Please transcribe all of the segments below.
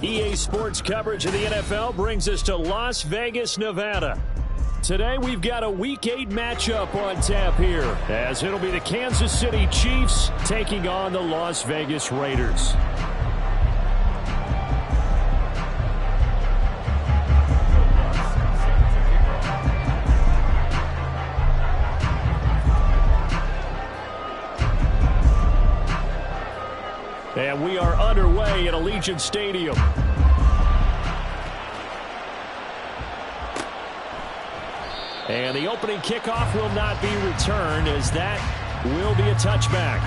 EA Sports coverage of the NFL brings us to Las Vegas, Nevada. Today we've got a Week 8 matchup on tap here, as it'll be the Kansas City Chiefs taking on the Las Vegas Raiders. And we are underway at Allegiant Stadium. And the opening kickoff will not be returned, as that will be a touchback.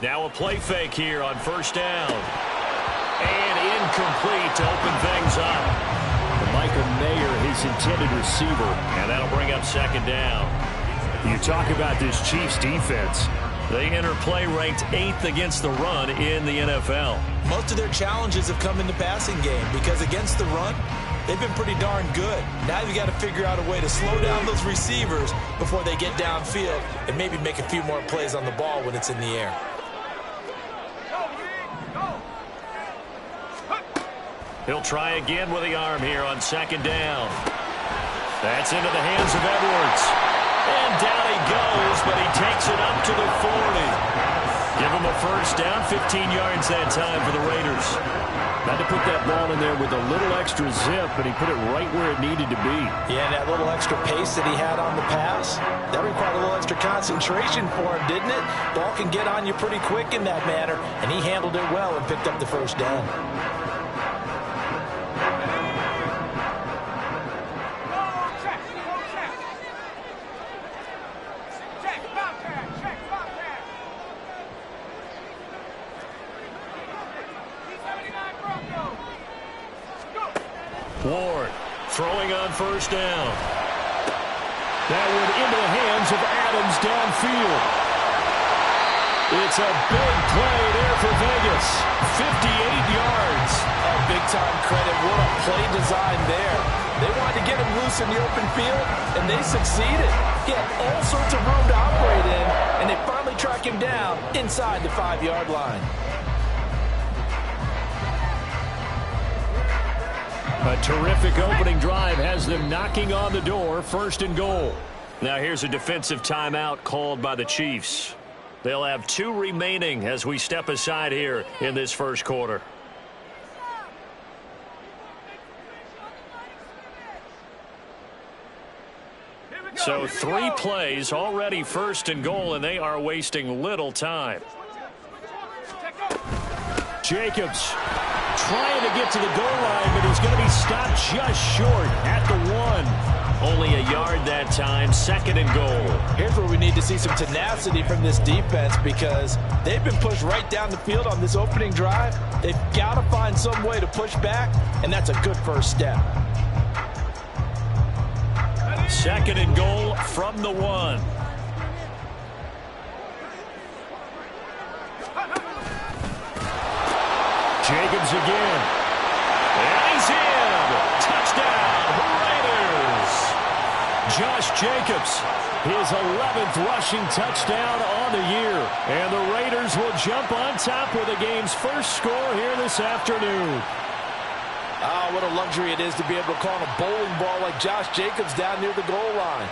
Now a play fake here on first down. And incomplete to open things up. Micah Mayer, his intended receiver, and that'll bring up second down. You talk about this Chiefs defense. They enter play ranked 8th against the run in the NFL. Most of their challenges have come in the passing game because against the run, they've been pretty darn good. Now you've got to figure out a way to slow down those receivers before they get downfield and maybe make a few more plays on the ball when it's in the air. He'll try again with the arm here on second down. That's into the hands of Edwards. And down he goes, but he takes it up to the 40. Give him a first down, 15 yards that time for the Raiders. Had to put that ball in there with a little extra zip, but he put it right where it needed to be. Yeah, and that little extra pace that he had on the pass, that required a little extra concentration for him, didn't it? Ball can get on you pretty quick in that manner, and he handled it well and picked up the first down. Ward throwing on first down. That one into the hands of Adams downfield. It's a big play there for Vegas. 58 yards. Oh, big-time credit. What a play design there. They wanted to get him loose in the open field, and they succeeded. He had all sorts of room to operate in, and they finally track him down inside the 5-yard line. A terrific opening drive has them knocking on the door, first and goal. Now here's a defensive timeout called by the Chiefs. They'll have 2 remaining as we step aside here in this first quarter. So 3 plays, already first and goal, and they are wasting little time. Jacobs trying to get to the goal line, but he's going to be stopped just short at the 1. Only a yard that time, second and goal. Here's where we need to see some tenacity from this defense, because they've been pushed right down the field on this opening drive. They've got to find some way to push back, and that's a good first step. Second and goal from the 1. Jacobs again. And he's in. Touchdown, Raiders. Josh Jacobs, his 11th rushing touchdown on the year. And the Raiders will jump on top with the game's first score here this afternoon. Ah, what a luxury it is to be able to call a bowling ball like Josh Jacobs down near the goal line.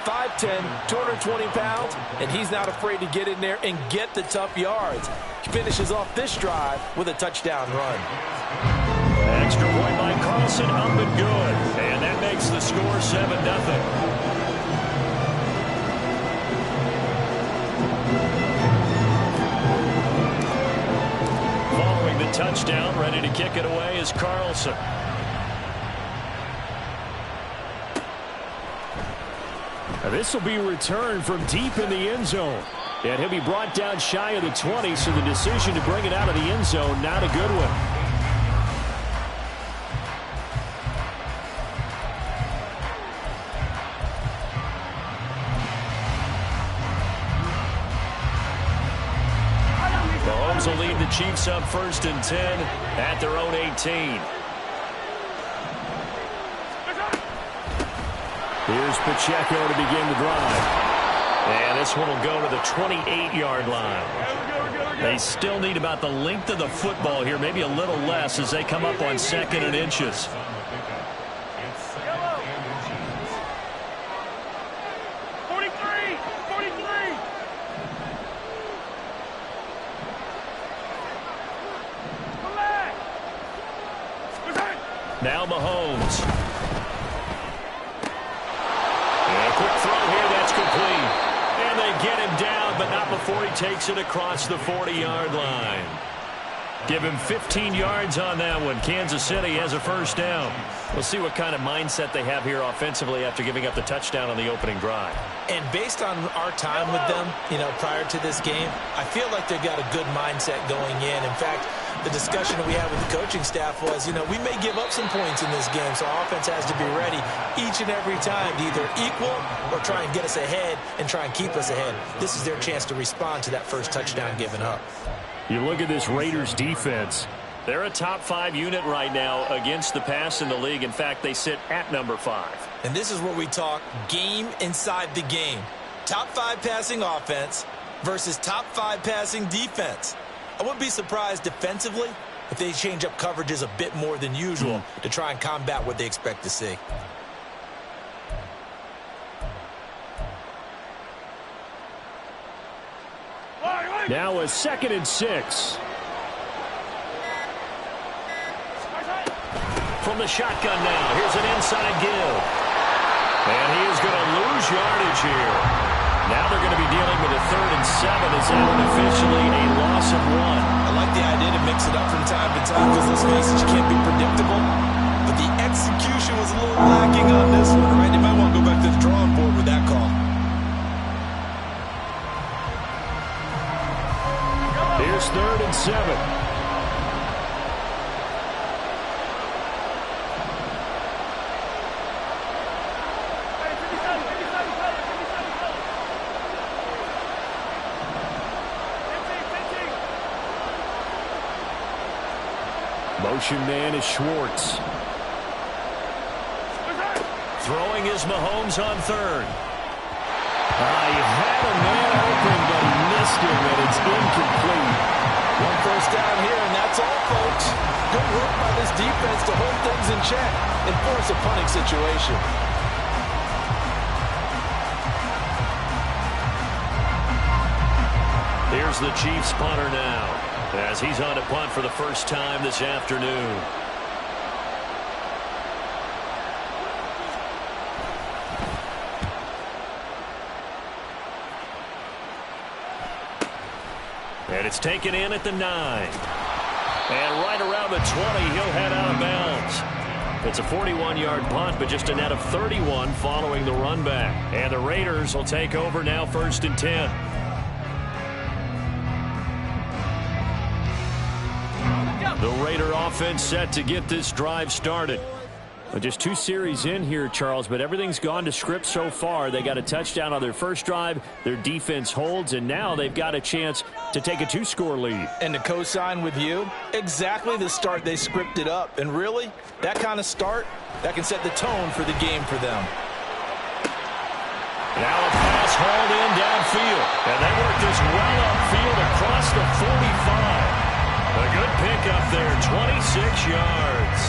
5'10", 220 pounds, and he's not afraid to get in there and get the tough yards. He finishes off this drive with a touchdown run. Extra point by Carlson, up and good. And that makes the score 7-0. Following the touchdown, ready to kick it away is Carlson. This will be returned from deep in the end zone. And he'll be brought down shy of the 20, so the decision to bring it out of the end zone, not a good one. Mahomes will lead the Chiefs up 1st and 10 at their own 18. Here's Pacheco to begin the drive. And this one will go to the 28-yard line. They still need about the length of the football here, maybe a little less as they come up on 2nd and inches. Now Mahomes. And a quick throw here, that's complete. And they get him down, but not before he takes it across the 40-yard line. Give him 15 yards on that one. Kansas City has a 1st down. We'll see what kind of mindset they have here offensively after giving up the touchdown on the opening drive. And based on our time with them, prior to this game, I feel like they've got a good mindset going in. In fact, the discussion that we had with the coaching staff was, we may give up some points in this game, so our offense has to be ready each and every time to either equal or try and get us ahead and try and keep us ahead. This is their chance to respond to that first touchdown given up. You look at this Raiders defense. They're a top 5 unit right now against the pass in the league. In fact, they sit at number 5. And this is where we talk game inside the game. Top 5 passing offense versus top 5 passing defense. I wouldn't be surprised defensively if they change up coverages a bit more than usual to try and combat what they expect to see. Now a 2nd and 6. From the shotgun now, here's an inside give. And he is going to lose yardage here. Now they're going to be dealing with a 3rd and 7 as that one officially a loss of 1. I like the idea to mix it up from time to time because let's face it, you can't be predictable. But the execution was a little lacking on this one, right? They might want to go back to the drawing board with that call. Here's 3rd and 7. Motion man is Schwartz. Throwing is Mahomes on 3rd. He had a man open, but he missed him, and it's incomplete. 1 first down here, and that's all, folks. Good work by this defense to hold things in check and force a punting situation. Here's the Chiefs punter now, as he's on to punt for the first time this afternoon. And it's taken in at the 9. And right around the 20, he'll head out of bounds. It's a 41-yard punt, but just a net of 31 following the run back. And the Raiders will take over now 1st and 10. The Raider offense set to get this drive started. Well, just 2 series in here, Charles, but everything's gone to script so far. They got a touchdown on their first drive. Their defense holds, and now they've got a chance to take a 2-score lead. And to co-sign with you, exactly the start they scripted up. And really, that kind of start, that can set the tone for the game for them. Now a pass hauled in downfield. And they work this well upfield across the 45. A good pickup there, 26 yards.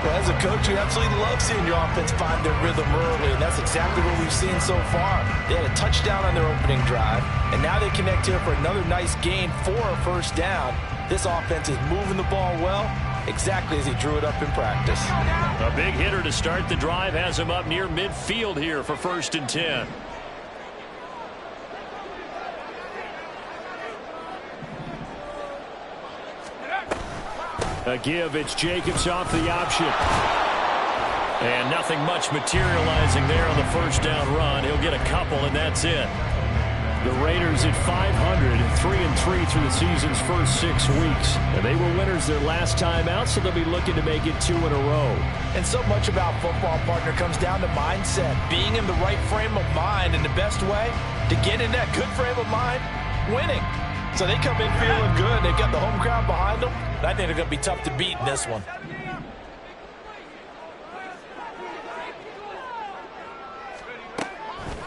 Well, as a coach, you absolutely love seeing your offense find their rhythm early, and that's exactly what we've seen so far. They had a touchdown on their opening drive, and now they connect here for another nice gain for a 1st down. This offense is moving the ball well, exactly as he drew it up in practice. A big hitter to start the drive has him up near midfield here for 1st and 10. A give, it's Jacobs off the option. And nothing much materializing there on the first down run. He'll get a couple, and that's it. The Raiders at 500, 3-3 through the season's first 6 weeks. And they were winners their last time out, so they'll be looking to make it 2 in a row. And so much about football, partner, comes down to mindset. Being in the right frame of mind, and the best way to get in that good frame of mind, winning. So they come in feeling good. They've got the home crowd behind them. I think they're going to be tough to beat in this one.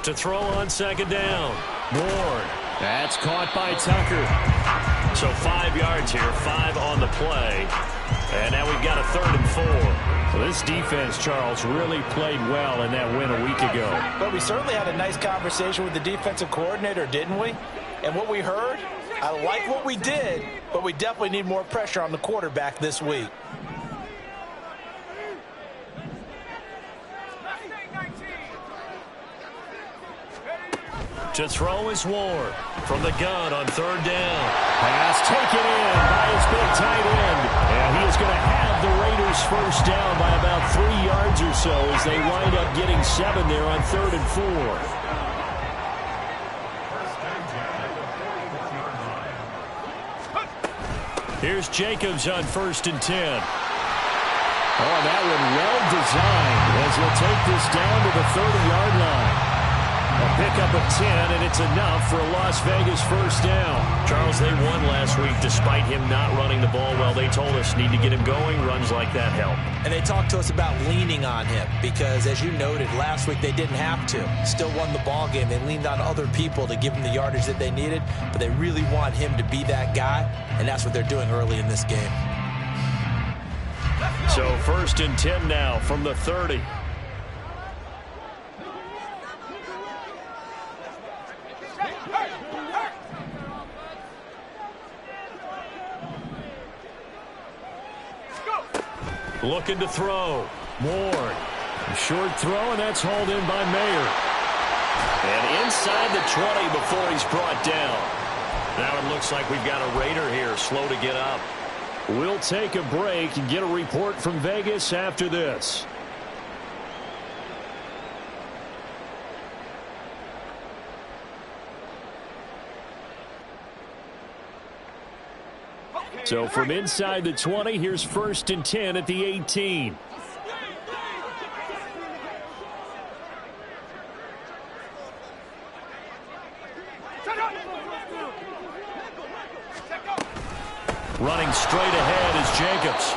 To throw on second down. Ward. That's caught by Tucker. So 5 yards here, 5 on the play. And now we've got a 3rd and 4. So this defense, Charles, really played well in that win a week ago. But we certainly had a nice conversation with the defensive coordinator, didn't we? And what we heard, I like what we did, but we definitely need more pressure on the quarterback this week. To throw is Ward from the gun on 3rd down. Pass taken in by his big tight end. And he is going to have the Raiders first down by about 3 yards or so as they wind up getting 7 there on 3rd and 4. Here's Jacobs on 1st and 10. Oh, that one well designed as he'll take this down to the 30-yard line. A pickup of 10, and it's enough for a Las Vegas first down. Charles, they won last week despite him not running the ball well. They told us need to get him going. Runs like that help. And they talked to us about leaning on him because, as you noted, last week they didn't have to. Still won the ball game. They leaned on other people to give them the yardage that they needed, but they really want him to be that guy, and that's what they're doing early in this game. So 1st and 10 now from the 30. Looking to throw. Ward. A short throw, and that's hauled in by Mayer. And inside the 20 before he's brought down. Now it looks like we've got a Raider here, slow to get up. We'll take a break and get a report from Vegas after this. So from inside the 20, here's 1st and 10 at the 18. Running straight ahead is Jacobs.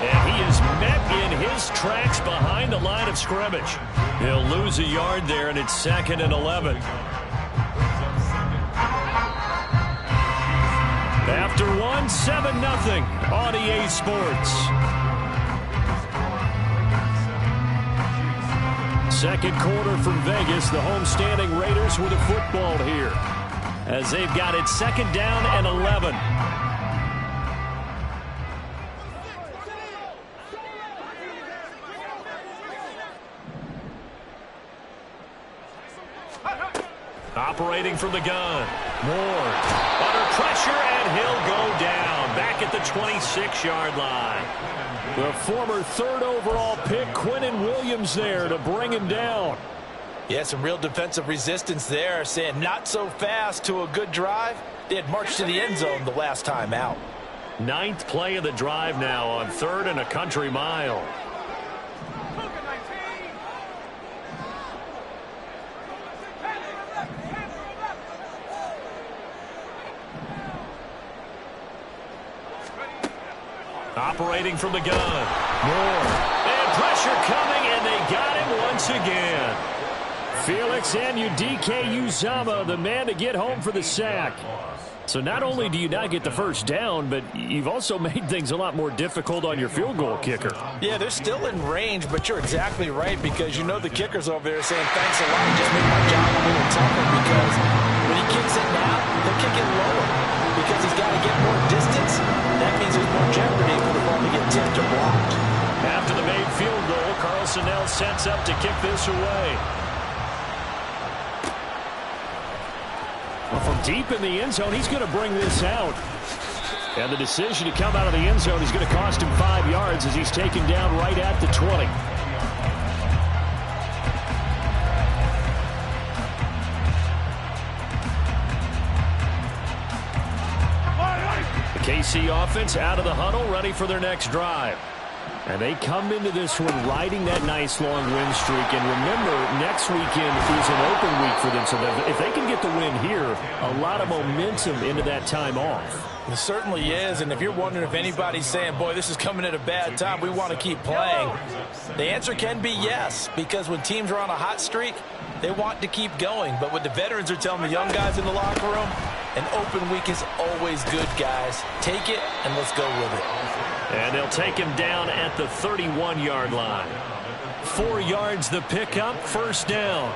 And he is met in his tracks behind the line of scrimmage. He'll lose a yard there, and it's 2nd and 11. After 1, 7-0 on EA Sports. Second quarter from Vegas. The homestanding Raiders with a football here as they've got it 2nd down and 11. Operating from the gun. Ward under pressure, and he'll go down back at the 26-yard line. The former 3rd overall pick, Quinnen Williams, there to bring him down. Yeah, some real defensive resistance there, saying not so fast to a good drive. They had marched to the end zone the last time out. 9th play of the drive now on 3rd and a country mile. Operating from the gun. Moore. And pressure coming, and they got him once again. Felix Anudike-Uzomah, the man to get home for the sack. So not only do you not get the first down, but you've also made things a lot more difficult on your field goal kicker. Yeah, they're still in range, but you're exactly right because you know the kicker's over there saying, thanks a lot, just make my job a little tougher because when he kicks it now, he'll kick it lower because he's got to get more distance. That means there's more jeopardy for the ball to get tipped or blocked. After the made field goal, Carlson now sets up to kick this away. Well, from deep in the end zone, he's going to bring this out. And the decision to come out of the end zone is going to cost him 5 yards as he's taken down right at the 20. KC offense out of the huddle, ready for their next drive. And they come into this one riding that nice long win streak. And remember, next weekend is an open week for them. So if they can get the win here, a lot of momentum into that time off. It certainly is. And if you're wondering if anybody's saying, boy, this is coming at a bad time, we want to keep playing, the answer can be yes. Because when teams are on a hot streak, they want to keep going. But what the veterans are telling the young guys in the locker room, an open week is always good, guys. Take it, and let's go with it. And they'll take him down at the 31-yard line. 4 yards the pickup, first down.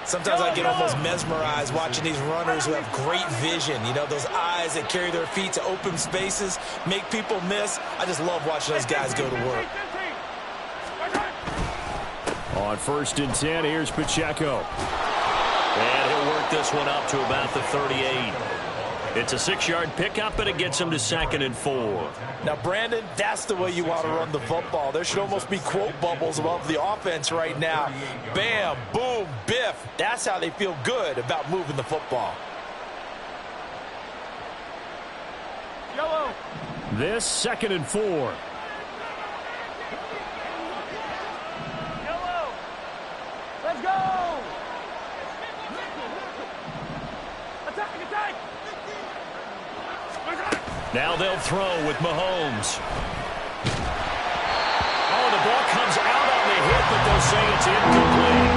Sometimes I get almost mesmerized watching these runners who have great vision. You know, those eyes that carry their feet to open spaces, make people miss. I just love watching those guys go to work. On 1st and 10, here's Pacheco. And he'll work this one up to about the 38. It's a 6-yard pickup, and it gets him to 2nd and 4. Now, Brandon, that's the way you want to run the football. There should almost be quote bubbles above the offense right now. Bam, boom, biff. That's how they feel good about moving the football. Yellow. This 2nd and 4. Yellow. Let's go. Attack, attack. Now they'll throw with Mahomes. Oh, the ball comes out on the hit, but they'll say it's incomplete.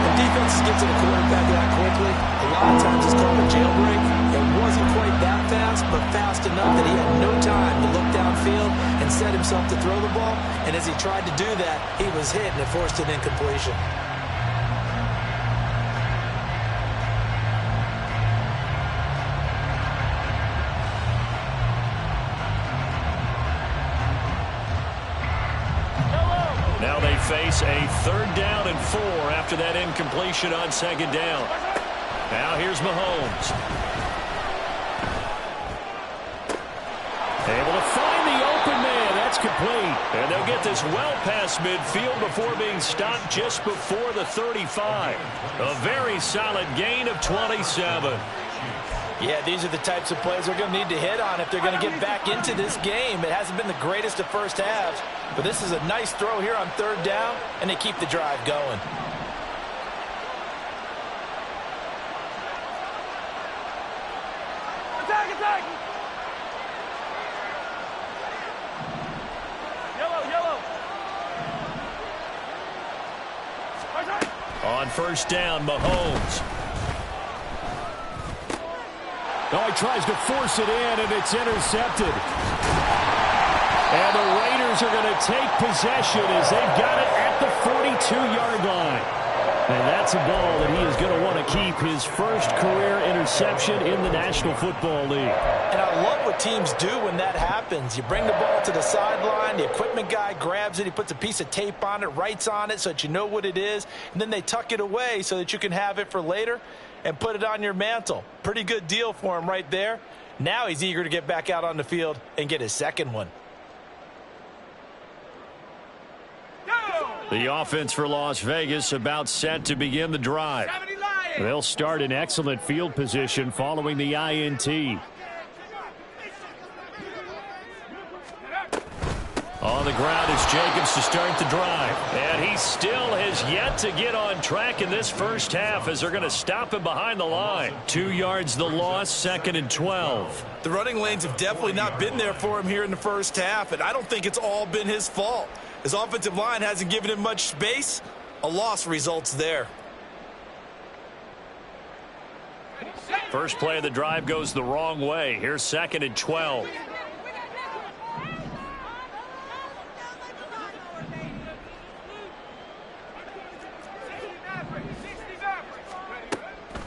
The defense gets to the quarterback that quickly. A lot of times it's called a jailbreak. It wasn't quite that fast, but fast enough that he had no time to look downfield and set himself to throw the ball. And as he tried to do that, he was hit, and it forced an incompletion. Now they face a 3rd down and 4 after that incompletion on 2nd down. Now here's Mahomes. Able to find the open man. That's complete. And they'll get this well past midfield before being stopped just before the 35. A very solid gain of 27. Yeah, these are the types of plays they're going to need to hit on if they're going to get back into this game. It hasn't been the greatest of first halves, but this is a nice throw here on 3rd down, and they keep the drive going. Attack, attack. Yellow, yellow. On 1st down, Mahomes. Oh, he tries to force it in, and it's intercepted. And the Raiders are going to take possession as they've got it at the 42-yard line. And that's a ball that he is going to want to keep, his first career interception in the National Football League. And I love what teams do when that happens. You bring the ball to the sideline, the equipment guy grabs it, he puts a piece of tape on it, writes on it so that you know what it is, and then they tuck it away so that you can have it for later and put it on your mantle. Pretty good deal for him right there. Now he's eager to get back out on the field and get his 2nd one. The offense for Las Vegas about set to begin the drive. They'll start in excellent field position following the INT. On the ground is Jacobs to start the drive. And he still has yet to get on track in this first half as they're going to stop him behind the line. 2 yards the loss, 2nd and 12. The running lanes have definitely not been there for him here in the first half, and I don't think it's all been his fault. His offensive line hasn't given him much space. A loss results there. First play of the drive goes the wrong way. Here's 2nd and 12.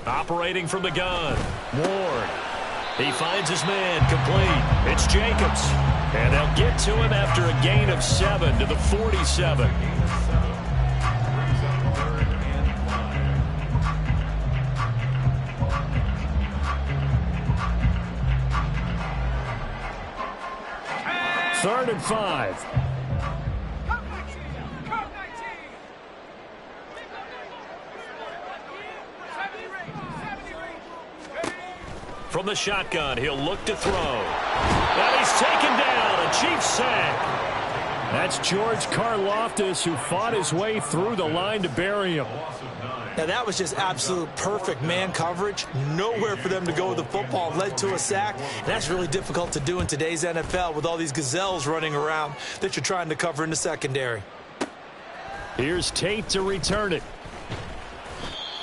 Operating from the gun. Ward. He finds his man complete. It's Jacobs. And they'll get to him after a gain of 7 to the 47. Third and 5. From the shotgun, he'll look to throw. And he's taken down. A Chiefs sack. That's George Karlaftis, who fought his way through the line to bury him. Now, that was just absolute perfect man coverage. Nowhere for them to go with the football. Led to a sack, and that's really difficult to do in today's NFL with all these gazelles running around that you're trying to cover in the secondary. Here's Tate to return it.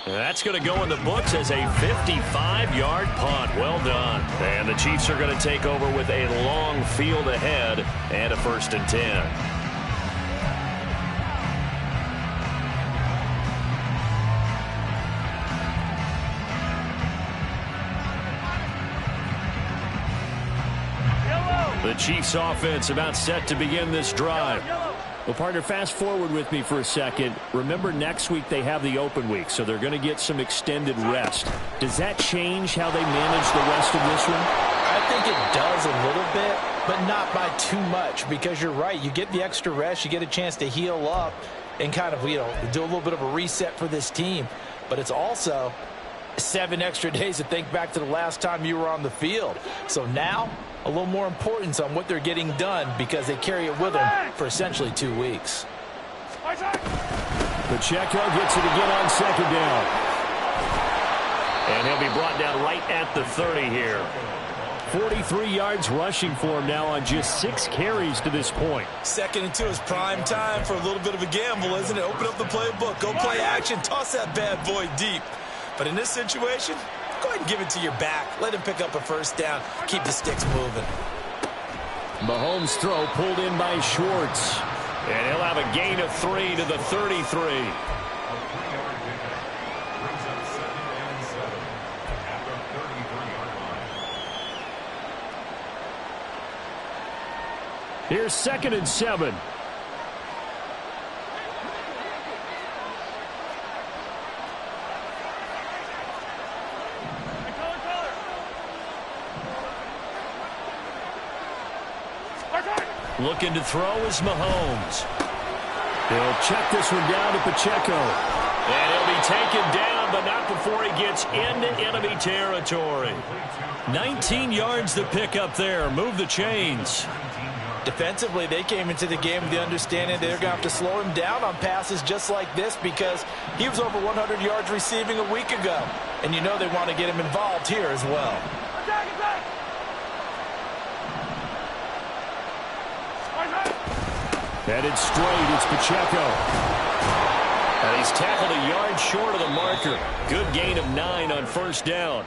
That's going to go in the books as a 55-yard punt. Well done. And the Chiefs are going to take over with a long field ahead and a 1st and 10. The Chiefs offense about set to begin this drive. Well, partner, fast forward with me for a second. Remember, next week they have the open week, so they're going to get some extended rest. Does that change how they manage the rest of this one? I think it does a little bit, but not by too much, because you're right. You get the extra rest. You get a chance to heal up and kind of, do a little bit of a reset for this team. But it's also 7 extra days to think back to the last time you were on the field. So now, a little more importance on what they're getting done because they carry it with them for essentially 2 weeks. Pacheco gets it again on 2nd down. And he'll be brought down right at the 30 here. 43 yards rushing for him now on just 6 carries to this point. 2nd and 2 is prime time for a little bit of a gamble, isn't it? Open up the playbook, go play action, toss that bad boy deep. But in this situation, go ahead and give it to your back. Let him pick up a 1st down. Keep the sticks moving. Mahomes' throw pulled in by Schwartz. And he'll have a gain of 3 to the 33. Here's 2nd and 7. Looking to throw is Mahomes. He'll check this one down to Pacheco. And he'll be taken down, but not before he gets into enemy territory. 19 yards to pick up there. Move the chains. Defensively, they came into the game with the understanding they're going to have to slow him down on passes just like this because he was over 100 yards receiving a week ago. And you know they want to get him involved here as well. Attack, attack! Headed straight, it's Pacheco. And he's tackled a yard short of the marker. Good gain of 9 on 1st down.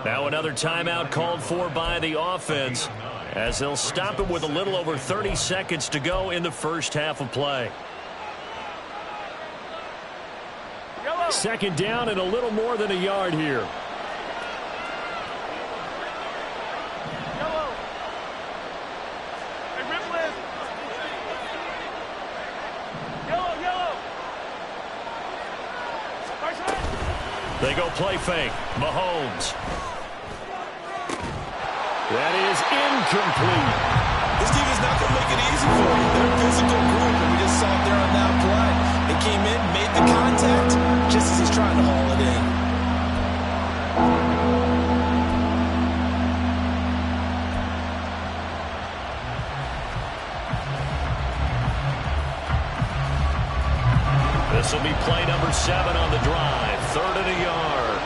Now another timeout called for by the offense as they'll stop it with a little over 30 seconds to go in the 1st half of play. 2nd down and a little more than a yard here. They go play fake. Mahomes. That is incomplete. This team is not going to make it easy for you. They're a physical group, and we just saw it there on that play. They came in, made the contact, just as he's trying to haul it in. This will be play number 7 on the drive. 3rd and a yard.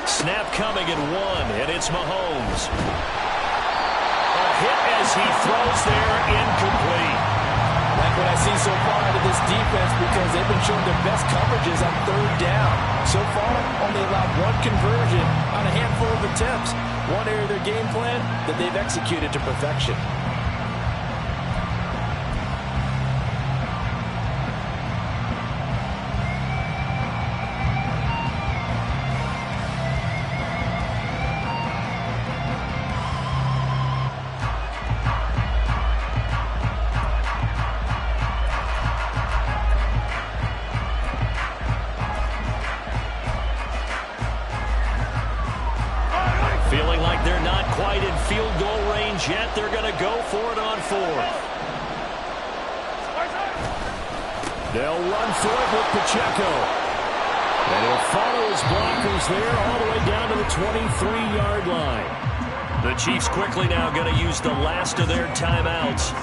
Snap coming at 1, and it's Mahomes. A hit as he throws there, incomplete. Like what I see so far out of this defense because they've been showing their best coverages on 3rd down. So far, only allowed 1 conversion on a handful of attempts. One area of their game plan that they've executed to perfection. not quite in field goal range yet. They're going to go for it on fourth. They'll run for it with Pacheco. And he'll follow his blockers there all the way down to the 23-yard line. The Chiefs quickly now going to use the last of their timeouts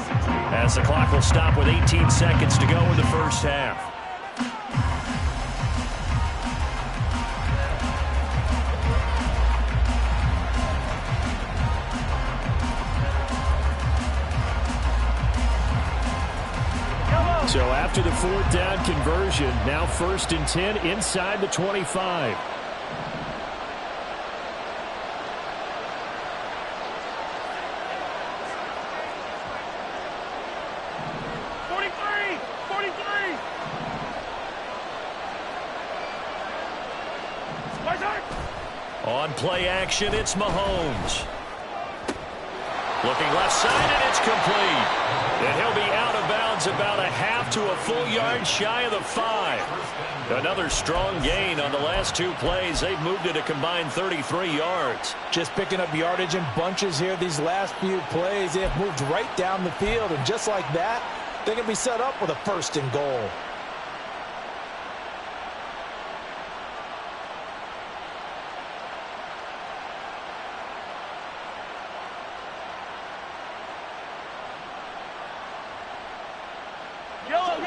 as the clock will stop with 18 seconds to go in the first half. So after the fourth down conversion, now 1st and 10 inside the 25. 43! On play action, it's Mahomes. Looking left side, and it's complete. And he'll be out of bounds about a half to a full yard shy of the 5. Another strong gain on the last 2 plays. They've moved it a combined 33 yards. Just picking up yardage in bunches here these last few plays. They have moved right down the field, and just like that, they're going to be set up with a 1st and goal.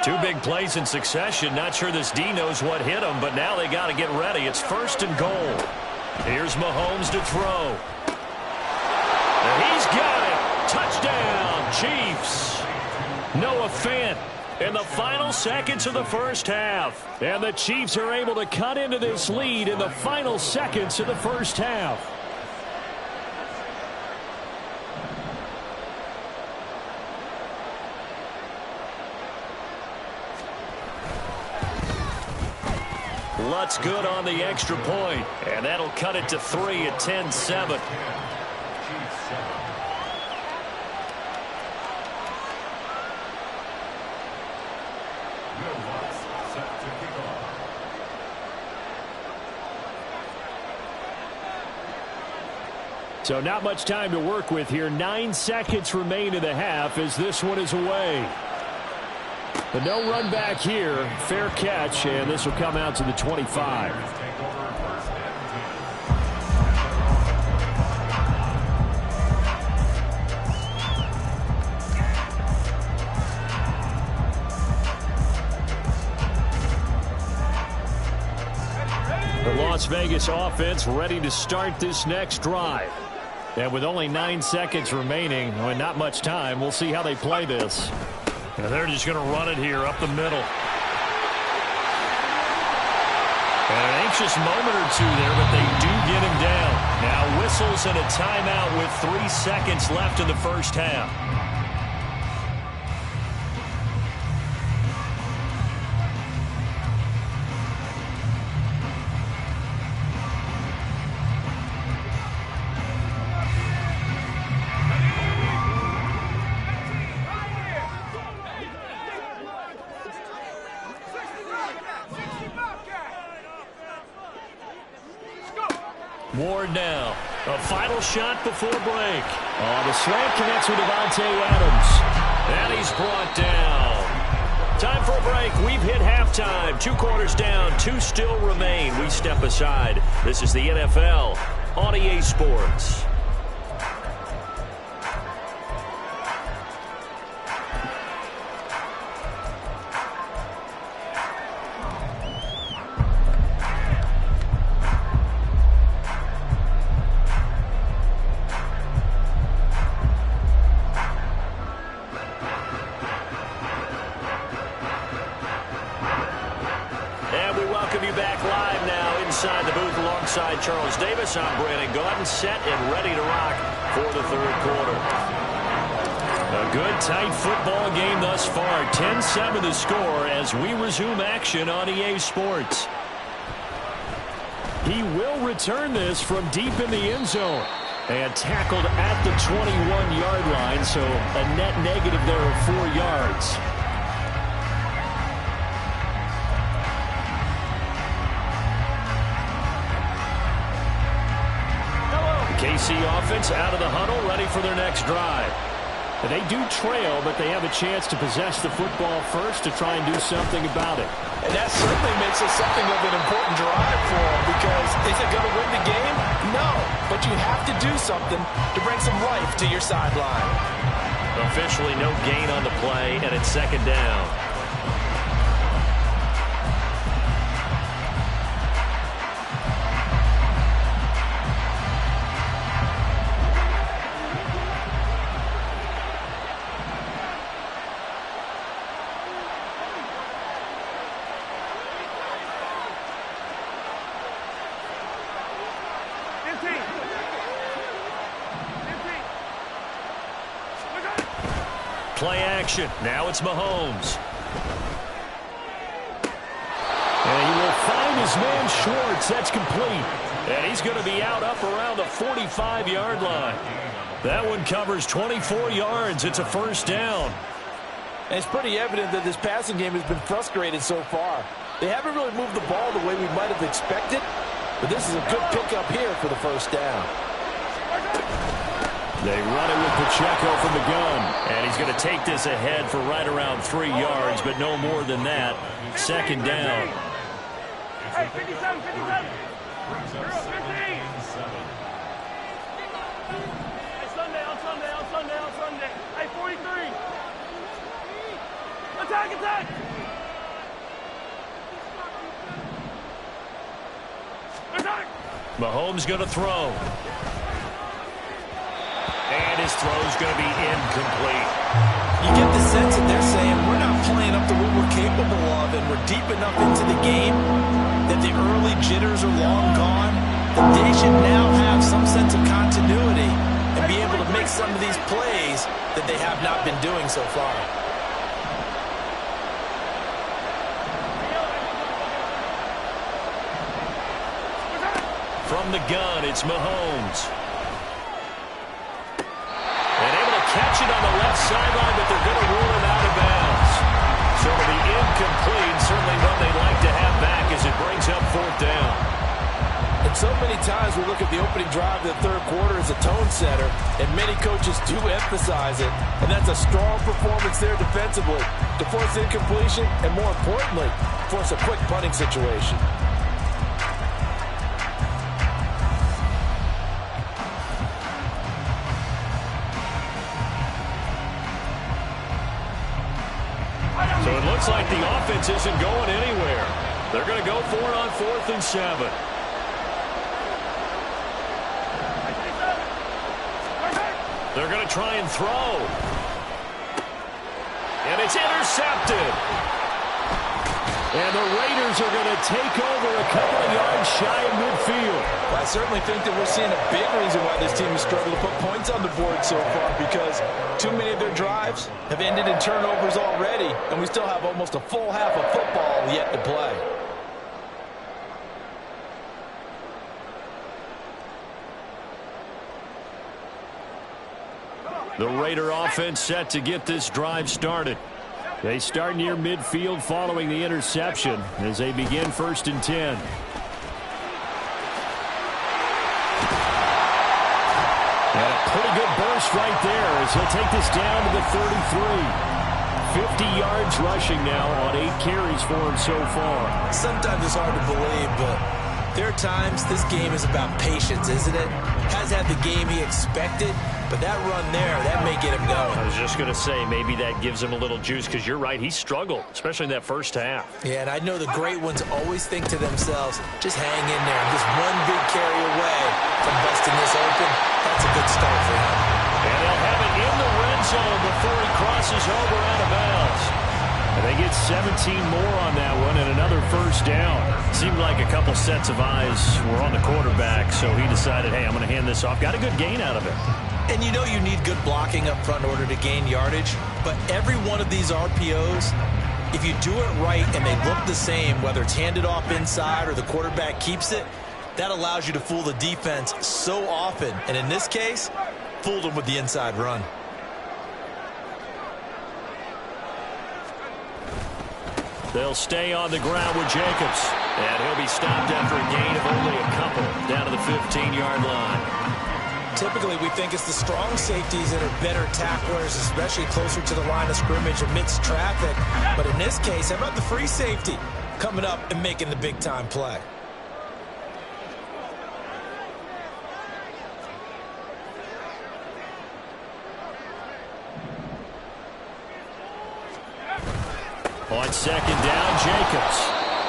Two big plays in succession. Not sure this D knows what hit him, but now they got to get ready. It's 1st and goal. Here's Mahomes to throw. And he's got it. Touchdown, Chiefs. Noah Fant in the final seconds of the first half. And the Chiefs are able to cut into this lead in the final seconds of the first half. Lutz good on the extra point, and that'll cut it to 3 at 10-7. So not much time to work with here. 9 seconds remain in the half as this one is away. But no run back here. Fair catch, and this will come out to the 25. The Las Vegas offense ready to start this next drive. And with only 9 seconds remaining, and not much time, we'll see how they play this. And they're just going to run it here up the middle. And an anxious moment or two there, but they do get him down. Now whistles and a timeout with 3 seconds left in the first half. Ward now. A final shot before break. The slant connects with Davante Adams. And he's brought down. Time for a break. We've hit halftime. 2 quarters down. 2 still remain. We step aside. This is the NFL on EA Sports. Charles Davis, I'm Brandon Gaudin, set and ready to rock for the 3rd quarter. A good, tight football game thus far. 10-7 the score as we resume action on EA Sports. He will return this from deep in the end zone. And tackled at the 21-yard line, so a net negative there of 4 yards. KC offense out of the huddle, ready for their next drive. And they do trail, but they have a chance to possess the football first to try and do something about it. And that certainly makes it something of an important drive for them, because is it going to win the game? No, but you have to do something to bring some life to your sideline. Officially no gain on the play, and it's second down. Play action. Now it's Mahomes. And he will find his man Schwartz. That's complete. And he's going to be out up around the 45-yard line. That one covers 24 yards. It's a first down. And it's pretty evident that this passing game has been frustrated so far. They haven't really moved the ball the way we might have expected, but this is a good pickup here for the first down. They run it with Pacheco from the gun. And he's going to take this ahead for right around 3 yards, but no more than that. Second down. Hey, 57, 57. You're up, 15. Hey, Sunday, on Sunday, on Sunday, on Sunday. Hey, 43. Attack, attack. Attack. Mahomes going to throw. And his throw's going to be incomplete. You get the sense that they're saying we're not playing up to what we're capable of, and we're deep enough into the game that the early jitters are long gone, that they should now have some sense of continuity and be able to make some of these plays that they have not been doing so far. From the gun, it's Mahomes. And able to catch it on the left sideline, but they're going to rule him out of bounds. So it'll be incomplete, certainly one they'd like to have back as it brings up fourth down. And so many times we look at the opening drive of the third quarter as a tone setter, and many coaches do emphasize it. And that's a strong performance there defensively to force incompletion and, more importantly, force a quick punting situation. So it looks like the offense isn't going anywhere. They're going to go for it on 4th and 7. They're going to try and throw. And it's intercepted. And the Raiders are going to take over a couple of yards shy of midfield. Well, I certainly think that we're seeing a big reason why this team has struggled to put points on the board so far, because too many of their drives have ended in turnovers already, and we still have almost a full half of football yet to play. The Raider offense set to get this drive started. They start near midfield following the interception as they begin 1st and 10. And a pretty good burst right there as he'll take this down to the 33. 50 yards rushing now on 8 carries for him so far. Sometimes it's hard to believe, but there are times this game is about patience, isn't it? Has had the game he expected, but that run there, that may get him going. I was just going to say, maybe that gives him a little juice, because you're right, he struggled, especially in that first half. Yeah, and I know the great ones always think to themselves, just hang in there. Just one big carry away from busting this open. That's a good start for him. And they'll have it in the red zone before he crosses over out of bounds. And they get 17 more on that one and another first down. Seemed like a couple sets of eyes were on the quarterback, so he decided, hey, I'm going to hand this off. Got a good gain out of it. And you know you need good blocking up front in order to gain yardage, but every one of these RPOs, if you do it right and they look the same, whether it's handed off inside or the quarterback keeps it, that allows you to fool the defense so often. And in this case, fooled them with the inside run. They'll stay on the ground with Jacobs. And he'll be stopped after a gain of only a couple down to the 15-yard line. typically we think it's the strong safeties that are better tacklers, especially closer to the line of scrimmage amidst traffic. But in this case, how about the free safety coming up and making the big-time play? On second down, Jacobs.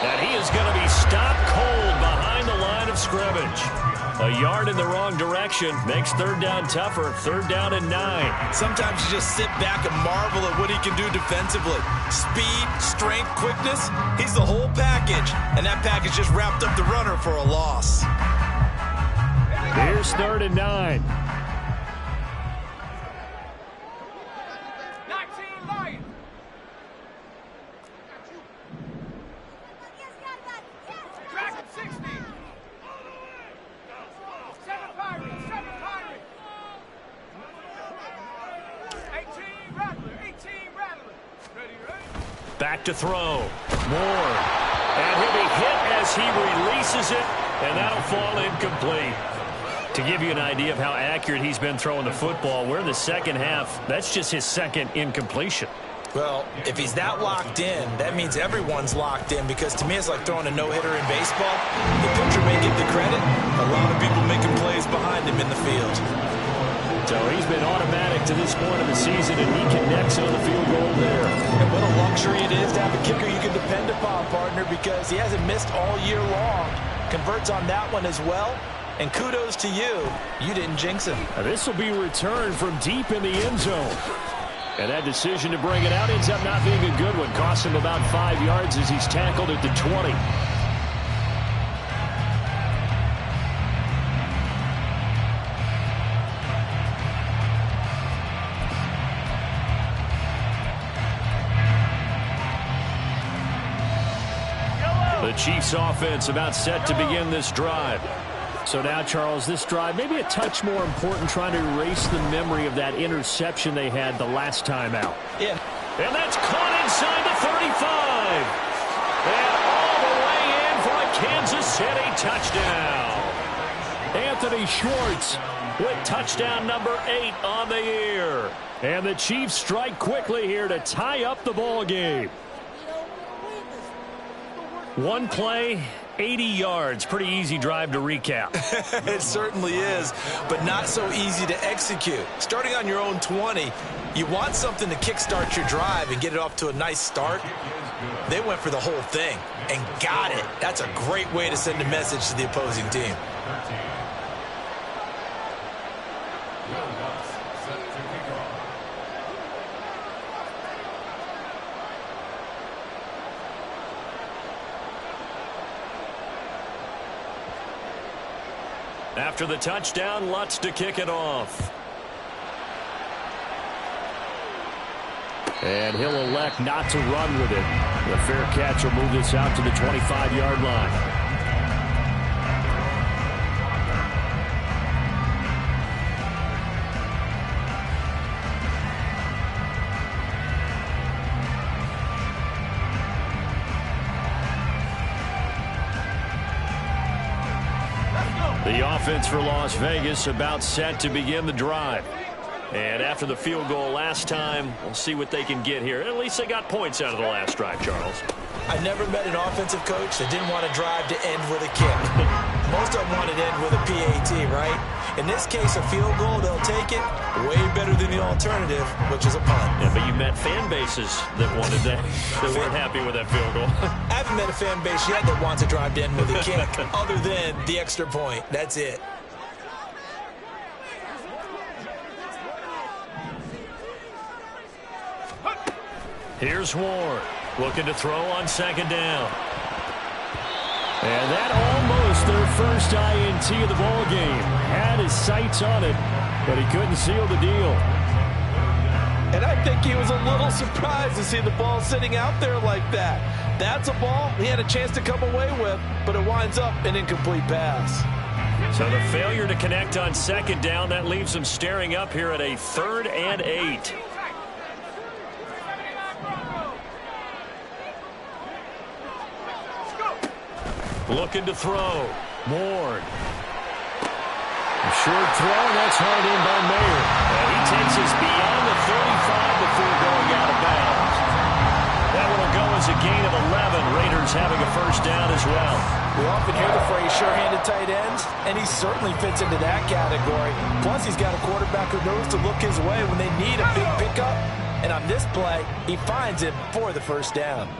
And he is going to be stopped cold behind the line of scrimmage. A yard in the wrong direction makes third down tougher. Third down and 9. Sometimes you just sit back and marvel at what he can do defensively. Speed, strength, quickness, he's the whole package. And that package just wrapped up the runner for a loss. Here's third and 9. Back to throw. Moore. And he'll be hit as he releases it, and that'll fall incomplete. To give you an idea of how accurate he's been throwing the football, we're in the second half. That's just his second incompletion. Well, if he's that locked in, that means everyone's locked in, because to me it's like throwing a no-hitter in baseball. The pitcher may get the credit. A lot of people making plays behind him in the field. So he's been automatic to this point of the season, and he connects on the field goal there. And what a luxury it is to have a kicker you can depend upon, partner, because he hasn't missed all year long. Converts on that one as well. And kudos to you. You didn't jinx him. Now this will be returned from deep in the end zone. And that decision to bring it out ends up not being a good one. Costs him about 5 yards as he's tackled at the 20. The Chiefs offense about set to begin this drive. So now, Charles, this drive maybe a touch more important, trying to erase the memory of that interception they had the last time out. Yeah. And that's caught inside the 35. And all the way in for a Kansas City touchdown. Anthony Schwartz with touchdown number 8 on the year. And the Chiefs strike quickly here to tie up the ball game. One play, 80 yards. Pretty easy drive to recap. It certainly is, but not so easy to execute. Starting on your own 20, you want something to kickstart your drive and get it off to a nice start. They went for the whole thing and got it. That's a great way to send a message to the opposing team. After the touchdown, Lutz to kick it off. And he'll elect not to run with it. The fair catch will move this out to the 25-yard line. The offense for Las Vegas about set to begin the drive. And after the field goal last time, we'll see what they can get here. At least they got points out of the last drive, Charles. I never met an offensive coach that didn't want to drive to end with a kick. Most of them wanted to end with a PAT, right? In this case, a field goal, they'll take it. Way better than the alternative, which is a punt. Yeah, but you met fan bases that wanted that, that weren't happy with that field goal. I haven't met a fan base yet that wants to drive to end with a kick, other than the extra point. That's it. Here's Ward, looking to throw on second down. And that almost their first INT of the ball game. Had his sights on it, but he couldn't seal the deal. And I think he was a little surprised to see the ball sitting out there like that. That's a ball he had a chance to come away with, but it winds up an incomplete pass. So the failure to connect on second down, that leaves them staring up here at a 3rd and 8. Looking to throw. Ward. Short throw, and that's hauled in by Mayer. And he takes us beyond the 35 before going out of bounds. That one will go as a gain of 11. Raiders having a first down as well. We often hear the phrase sure-handed tight ends, and he certainly fits into that category. Plus, he's got a quarterback who knows to look his way when they need a big pickup. And on this play, he finds it for the first down.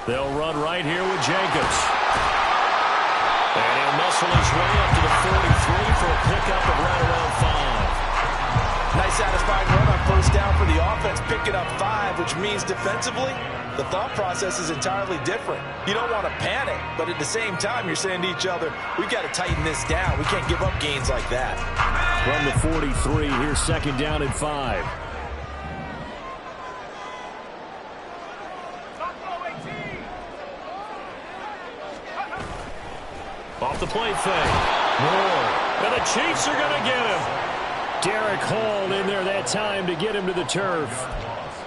They'll run right here with Jacobs. And he'll muscle his way up to the 43 for a pickup of right around 5. Nice satisfying run on first down for the offense, picking up 5, which means defensively, the thought process is entirely different. You don't want to panic, but at the same time, you're saying to each other, we've got to tighten this down. We can't give up gains like that. From the 43, here's second down and 5. Off the play fake. Moore. And the Chiefs are going to get him. Derek Hall in there that time to get him to the turf.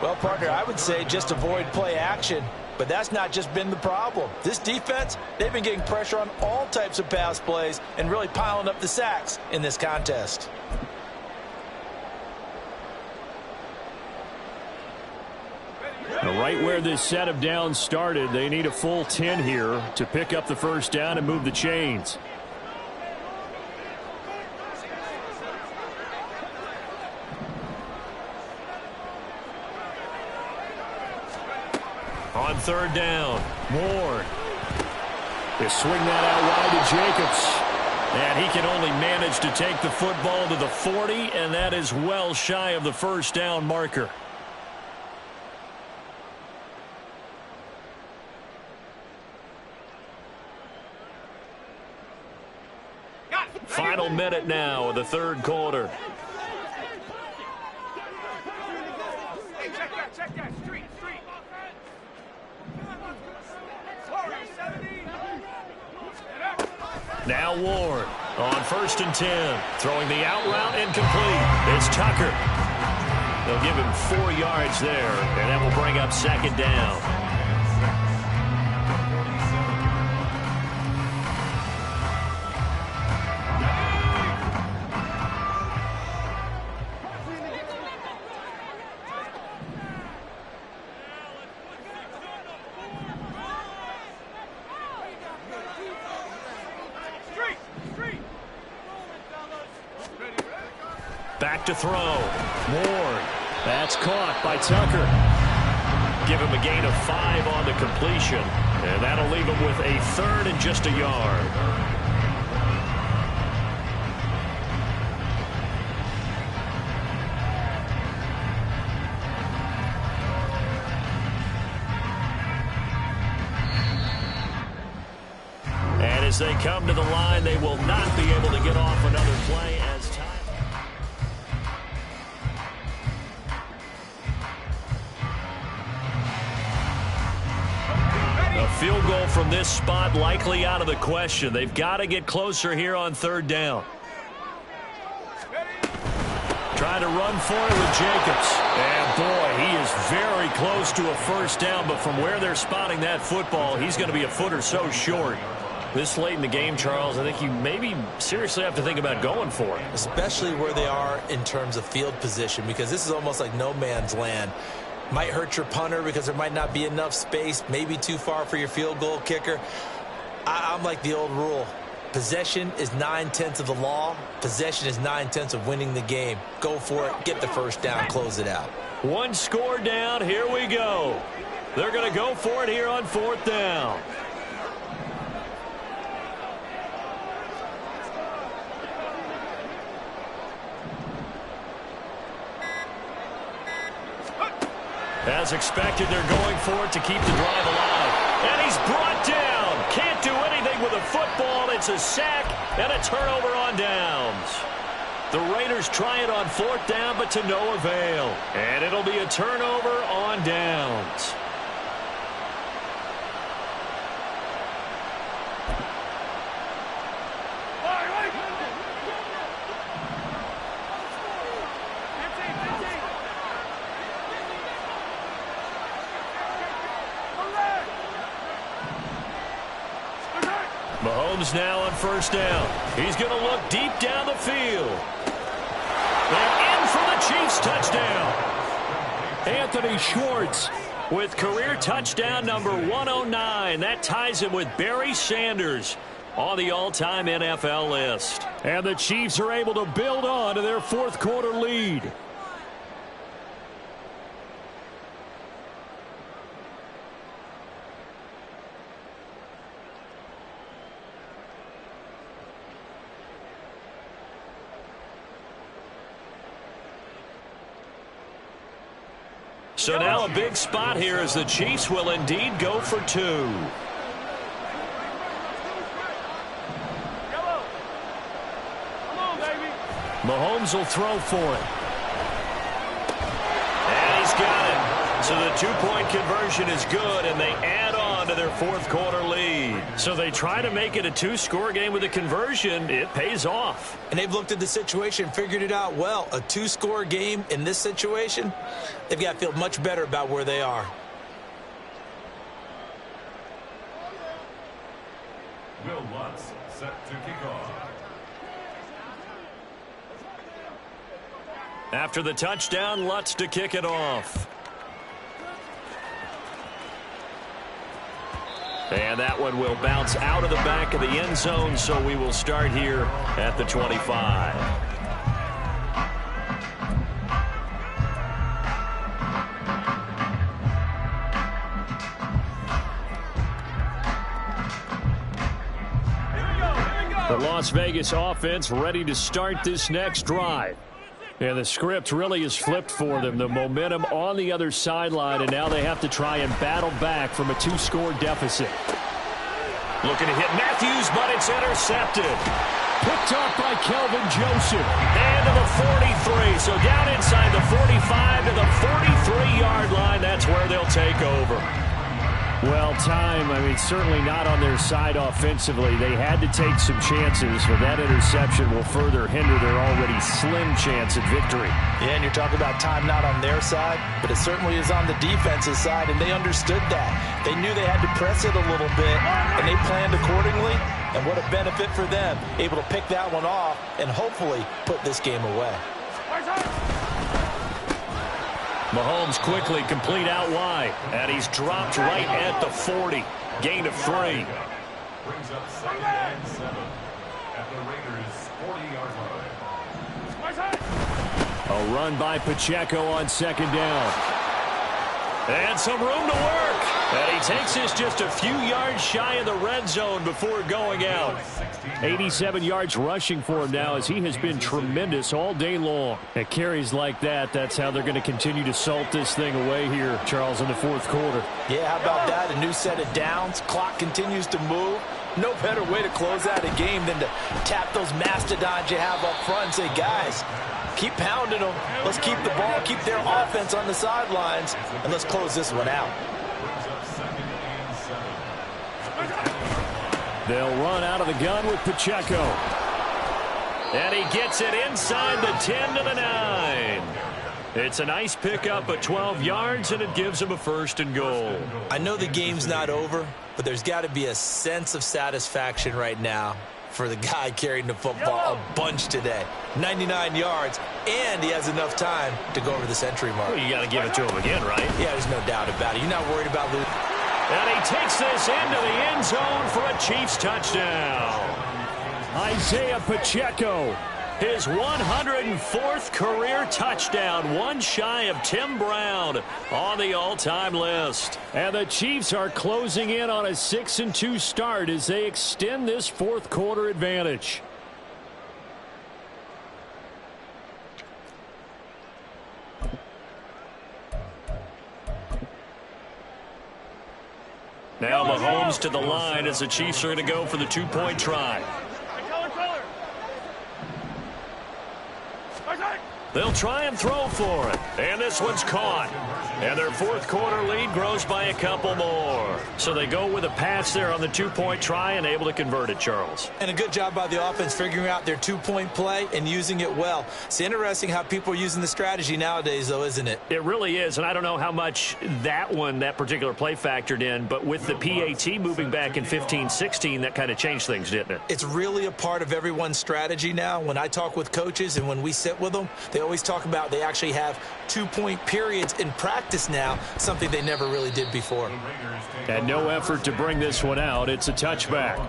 Well, partner, I would say just avoid play action, but that's not just been the problem. This defense, they've been getting pressure on all types of pass plays and really piling up the sacks in this contest. Right where this set of downs started, they need a full 10 here to pick up the first down and move the chains. On third down, Moore. They swing that out wide to Jacobs. And he can only manage to take the football to the 40, and that is well shy of the first down marker. Final minute now of the third quarter. Hey, check that. Street. Now Ward on 1st and 10. Throwing the out route incomplete. It's Tucker. They'll give him 4 yards there, and that will bring up second down. Back to throw. Moore. That's caught by Tucker. Give him a gain of 5 on the completion. And that'll leave him with a 3rd and just a yard. And as they come to the line, they will not be able to get off another play as time. A field goal from this spot likely out of the question. They've got to get closer here on third down. Trying to run for it with Jacobs. And boy, he is very close to a first down, but from where they're spotting that football, he's going to be a foot or so short. This late in the game, Charles, I think you maybe seriously have to think about going for it. Especially where they are in terms of field position, because this is almost like no man's land. Might hurt your punter because there might not be enough space, maybe too far for your field goal kicker. I'm like the old rule. Possession is 9/10 of the law. Possession is 9/10 of winning the game. Go for it. Get the first down. Close it out. One score down. Here we go. They're going to go for it here on 4th down. As expected, they're going for it to keep the drive alive. And he's brought down. Can't do anything with a football. It's a sack and a turnover on downs. The Raiders try it on 4th down, but to no avail. And it'll be a turnover on downs. Mahomes now on first down. He's going to look deep down the field. And in for the Chiefs touchdown. Anthony Schwartz with career touchdown number 109. That ties him with Barry Sanders on the all-time NFL list. And the Chiefs are able to build on to their fourth quarter lead. So now a big spot here as the Chiefs will indeed go for two. Yellow. Come on, baby. Mahomes will throw for it. And he's got it. So the two-point conversion is good, and they add on to their fourth quarter lead. So they try to make it a two-score game with a conversion. It pays off. And they've looked at the situation, figured it out well. A two-score game in this situation, they've got to feel much better about where they are. Will Lutz set to kick off. After the touchdown, Lutz to kick it off. And that one will bounce out of the back of the end zone, so we will start here at the 25. The Las Vegas offense ready to start this next drive. And the script really is flipped for them. The momentum on the other sideline, and now they have to try and battle back from a two-score deficit. Looking to hit Matthews, but it's intercepted. Picked up by Kelvin Joseph. And to the 43. So down inside the 45 to the 43-yard line. That's where they'll take over. Well, time, certainly not on their side offensively. They had to take some chances, but that interception will further hinder their already slim chance at victory. Yeah, and you're talking about time not on their side, but it certainly is on the defensive side, and they understood that. They knew they had to press it a little bit, and they planned accordingly, and what a benefit for them, able to pick that one off and hopefully put this game away. Mahomes quickly complete out wide, and he's dropped right at the 40. Gain of 3. Brings up 2nd and 7 at the Raiders' 40-yard line. A run by Pacheco on second down. And some room to work. And he takes this just a few yards shy of the red zone before going out. 87 yards rushing for him now as he has been tremendous all day long. At carries like that, that's how they're going to continue to salt this thing away here, Charles, in the fourth quarter. Yeah, how about that? A new set of downs. Clock continues to move. No better way to close out a game than to tap those mastodons you have up front and say, guys, keep pounding them. Let's keep the ball, keep their offense on the sidelines, and let's close this one out. They'll run out of the gun with Pacheco. And he gets it inside the 10 to the 9. It's a nice pickup of 12 yards, and it gives him a 1st and goal. I know the game's not over, but there's got to be a sense of satisfaction right now for the guy carrying the football a bunch today. 99 yards, and he has enough time to go over the century mark. Well, you got to give it to him again, right? Yeah, there's no doubt about it. You're not worried about losing. And he takes this into the end zone for a Chiefs touchdown. Isaiah Pacheco, his 104th career touchdown, one shy of Tim Brown on the all-time list. And the Chiefs are closing in on a 6-2 start as they extend this fourth quarter advantage. Now Mahomes to the line as the Chiefs are going to go for the two-point try. They'll try and throw for it. And this one's caught. And their fourth quarter lead grows by a couple more. So they go with a pass there on the two-point try and able to convert it, Charles. And a good job by the offense figuring out their two-point play and using it well. It's interesting how people are using the strategy nowadays, though, isn't it? It really is, and I don't know how much that particular play factored in, but with the PAT moving back in 15-16, that kind of changed things, didn't it? It's really a part of everyone's strategy now. When I talk with coaches and when we sit with them, they always talk about they actually have two-point periods in practice now, something they never really did before. And no effort to bring this one out. It's a touchback.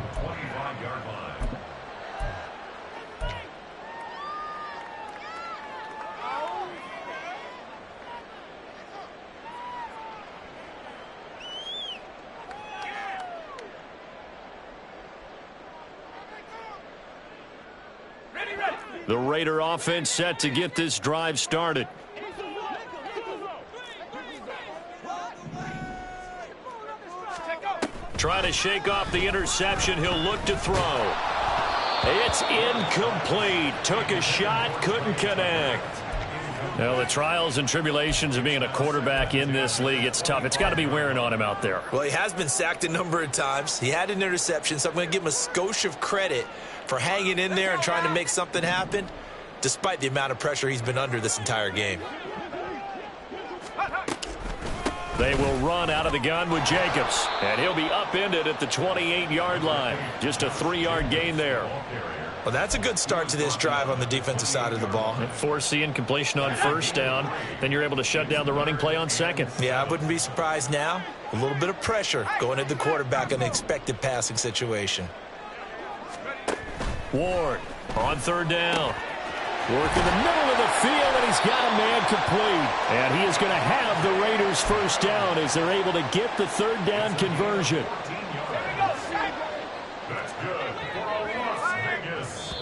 The Raider offense set to get this drive started. Try to shake off the interception. He'll look to throw. It's incomplete. Took a shot, couldn't connect. Well, the trials and tribulations of being a quarterback in this league, it's tough. It's got to be wearing on him out there. Well, he has been sacked a number of times. He had an interception, so I'm going to give him a skosh of credit for hanging in there and trying to make something happen, despite the amount of pressure he's been under this entire game. They will run out of the gun with Jacobs, and he'll be upended at the 28-yard line. Just a 3-yard gain there. Well, that's a good start to this drive on the defensive side of the ball. Force the incompletion on first down. Then you're able to shut down the running play on second. Yeah, I wouldn't be surprised now. A little bit of pressure going at the quarterback in an expected passing situation. Ward on third down. Work in the middle of the field, and he's got a man complete. And he is going to have the Raiders first down as they're able to get the third down conversion. That's good for Las Vegas.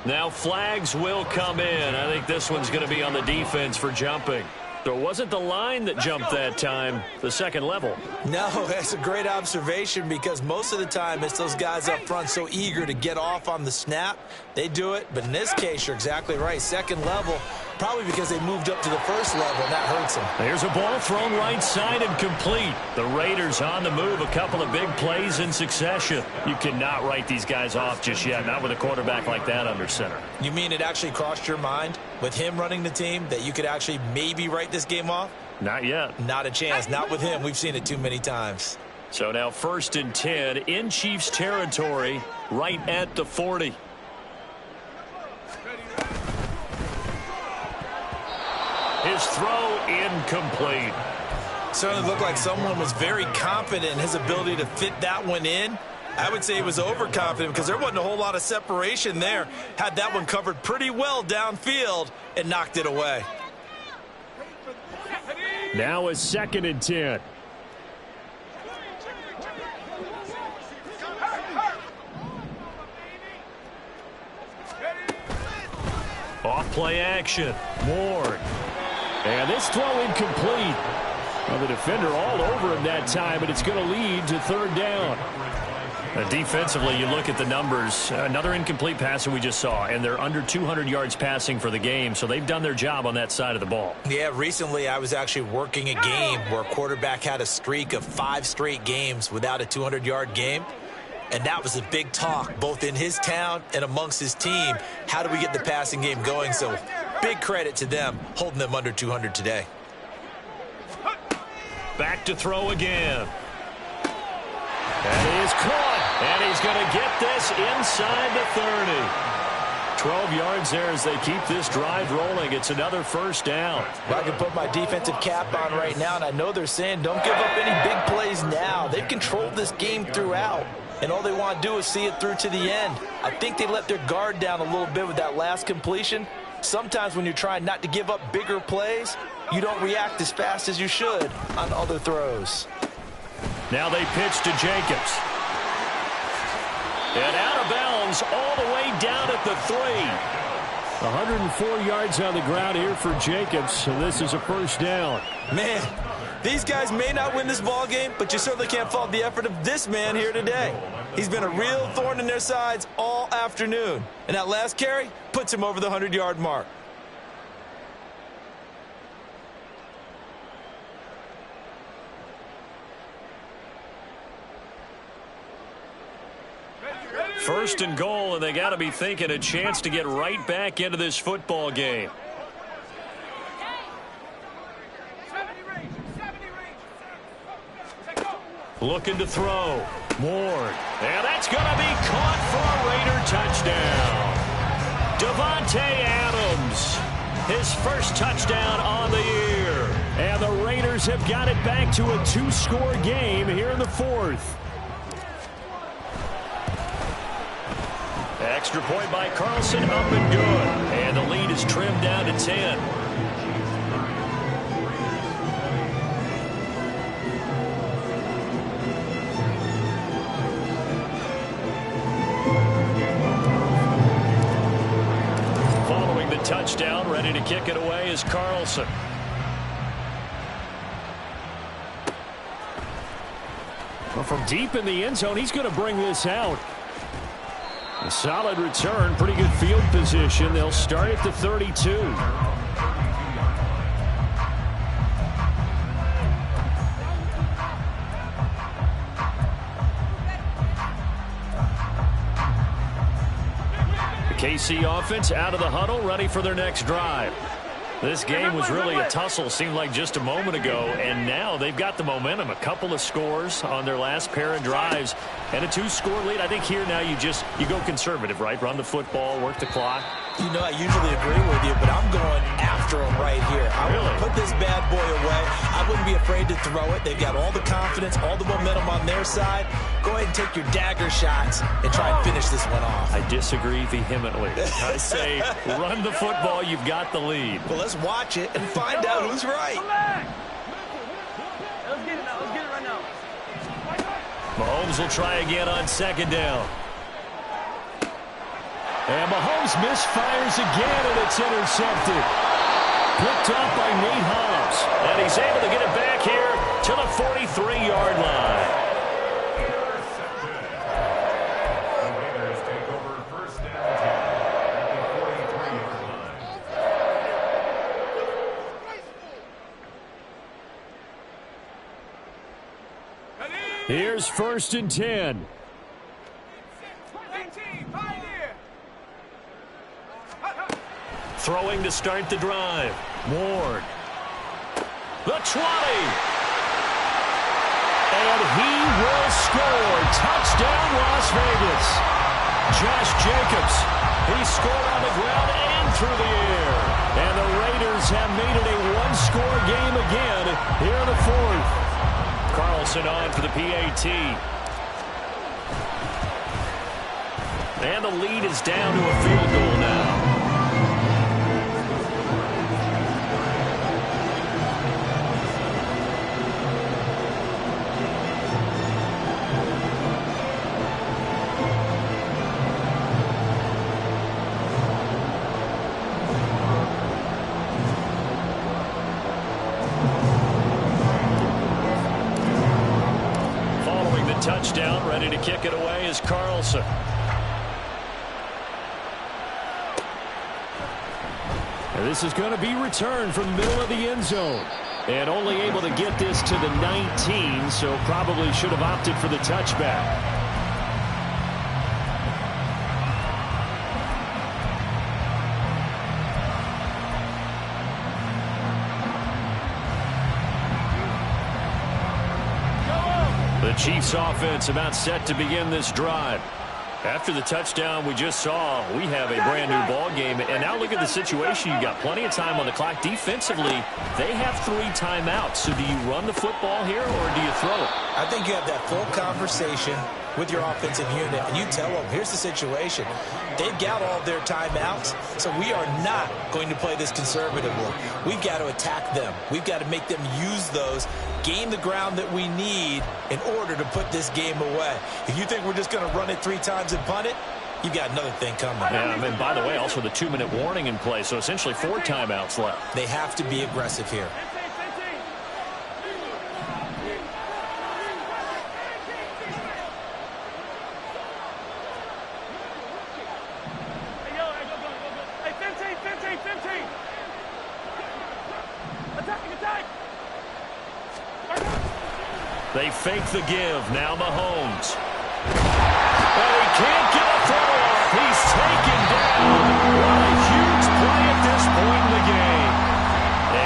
Now flags will come in. I think this one's going to be on the defense for jumping. So it wasn't the line that jumped that time, the second level. No, that's a great observation because most of the time it's those guys up front so eager to get off on the snap. They do it, but in this case, you're exactly right. Second level, probably because they moved up to the first level, and that hurts them. There's a ball thrown right side and complete. The Raiders on the move, a couple of big plays in succession. You cannot write these guys off just yet, not with a quarterback like that under center. You mean it actually crossed your mind with him running the team that you could actually maybe write this game off? Not yet. Not a chance. Not with him. We've seen it too many times. So now 1st and 10 in Chiefs territory right at the 40. His throw incomplete. Certainly looked like someone was very confident in his ability to fit that one in. I would say he was overconfident because there wasn't a whole lot of separation there. Had that one covered pretty well downfield and knocked it away. Now a 2nd and 10. Off play action. Ward. And this throw incomplete. Well, the defender all over him that time, but it's going to lead to third down. Defensively, you look at the numbers. Another incomplete pass that we just saw, and they're under 200 yards passing for the game, so they've done their job on that side of the ball. Yeah, recently I was actually working a game where a quarterback had a streak of 5 straight games without a 200-yard game. And that was a big talk, both in his town and amongst his team. How do we get the passing game going? So big credit to them, holding them under 200 today. Back to throw again. And he is caught. And he's going to get this inside the 30. 12 yards there as they keep this drive rolling. It's another first down. Well, I can put my defensive cap on right now, and I know they're saying don't give up any big plays now. They've controlled this game throughout. And all they want to do is see it through to the end. I think they let their guard down a little bit with that last completion. Sometimes when you're trying not to give up bigger plays, you don't react as fast as you should on other throws. Now they pitch to Jacobs. And out of bounds all the way down at the 3. 104 yards on the ground here for Jacobs, so this is a first down. Man, these guys may not win this ball game, but you certainly can't fault the effort of this man here today. He's been a real thorn in their sides all afternoon. And that last carry puts him over the 100-yard mark. First and goal, and they got to be thinking a chance to get right back into this football game. Looking to throw. Ward. And that's going to be caught for a Raider touchdown. Davante Adams. His first touchdown on the year. And the Raiders have got it back to a 2-score game here in the fourth. Extra point by Carlson, up and good. And the lead is trimmed down to 10. Following the touchdown, ready to kick it away is Carlson. Well, from deep in the end zone, he's going to bring this out. A solid return, pretty good field position. They'll start at the 32. The KC offense out of the huddle, ready for their next drive. This game was really a tussle, seemed like just a moment ago, and now they've got the momentum. A couple of scores on their last pair of drives and a 2-score lead. I think here now you go conservative, right? Run the football, work the clock. You know, I usually agree with you, but I'm going after him right here. I want to put this bad boy away. I wouldn't be afraid to throw it. They've got all the confidence, all the momentum on their side. Go ahead and take your dagger shots and try and finish this one off. I disagree vehemently. I say run the football. You've got the lead. Well, let's watch it and find out who's right. Let's get it now. Let's get it right now. Mahomes will try again on second down. And Mahomes misfires again, and it's intercepted. Picked up by Nate Hobbs. And he's able to get it back here to the 43-yard line. The Raiders take over first down at the 43-yard line. Here's first and 10. Throwing to start the drive. Ward. The 20. And he will score. Touchdown, Las Vegas. Josh Jacobs. He scored on the ground and through the air. And the Raiders have made it a 1-score game again here in the fourth. Carlson on for the PAT. And the lead is down to a field goal now. Following the touchdown, ready to kick it away is Carlson. This is going to be returned from the middle of the end zone. And only able to get this to the 19, so probably should have opted for the touchback. The Chiefs offense about set to begin this drive. After the touchdown we just saw, we have a brand new ball game. And now look at the situation. You got plenty of time on the clock. Defensively, they have 3 timeouts. So do you run the football here or do you throw it? I think you have that full conversation with your offensive unit, and you tell them, here's the situation. They've got all their timeouts, so we are not going to play this conservatively. We've got to attack them. We've got to make them use those, gain the ground that we need in order to put this game away. If you think we're just going to run it 3 times and punt it, you've got another thing coming. Yeah, and by the way, also the 2-minute warning in play, so essentially 4 timeouts left. They have to be aggressive here. They fake the give. Now Mahomes. And he can't get a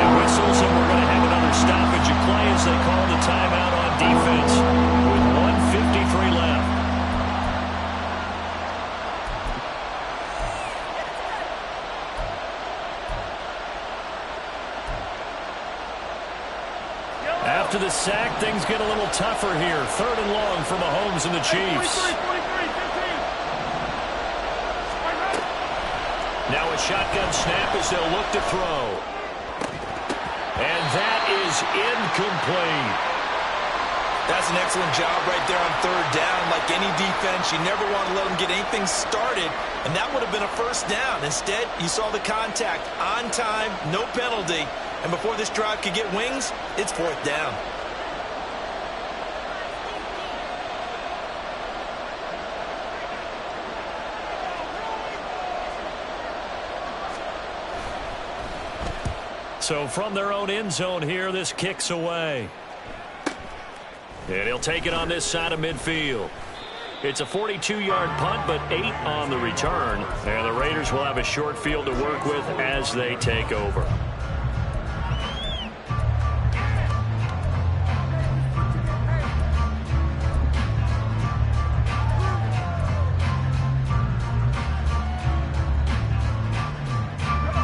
And whistles, and we're going to have another stoppage of play as they call the timeout on defense with 1:53 left. After the sack, things get a little tougher here. 3rd and long for Mahomes and the Chiefs. 43, 15. Now a shotgun snap as they'll look to throw. And that is incomplete. That's an excellent job right there on 3rd down. Like any defense, you never want to let them get anything started, and that would have been a 1st down. Instead, you saw the contact on time, no penalty, and before this drive could get wings, it's 4th down. So from their own end zone here, this kicks away. And he'll take it on this side of midfield. It's a 42-yard punt, but 8 on the return. And the Raiders will have a short field to work with as they take over.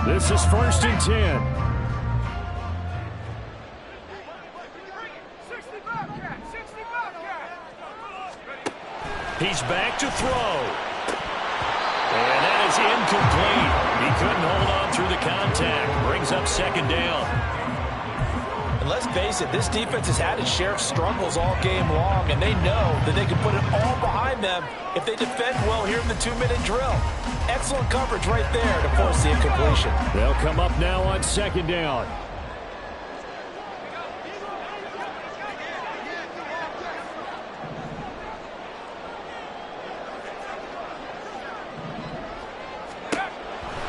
This is 1st and 10. He's back to throw. And that is incomplete. He couldn't hold on through the contact. Brings up 2nd down. And let's face it, this defense has had its share of struggles all game long, and they know that they can put it all behind them if they defend well here in the 2-minute drill. Excellent coverage right there to force the incompletion. They'll come up now on 2nd down.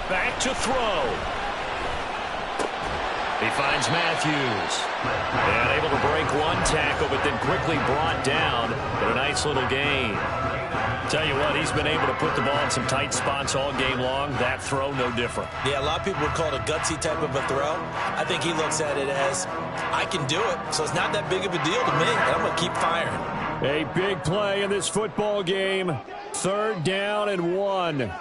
Back to throw. He finds Matthews. And able to break one tackle, but then quickly brought down. But a nice little gain. Tell you what, he's been able to put the ball in some tight spots all game long. That throw, no different. Yeah, a lot of people would call it a gutsy type of a throw. I think he looks at it as, I can do it, so it's not that big of a deal to me, and I'm going to keep firing. A big play in this football game. 3rd down and 1.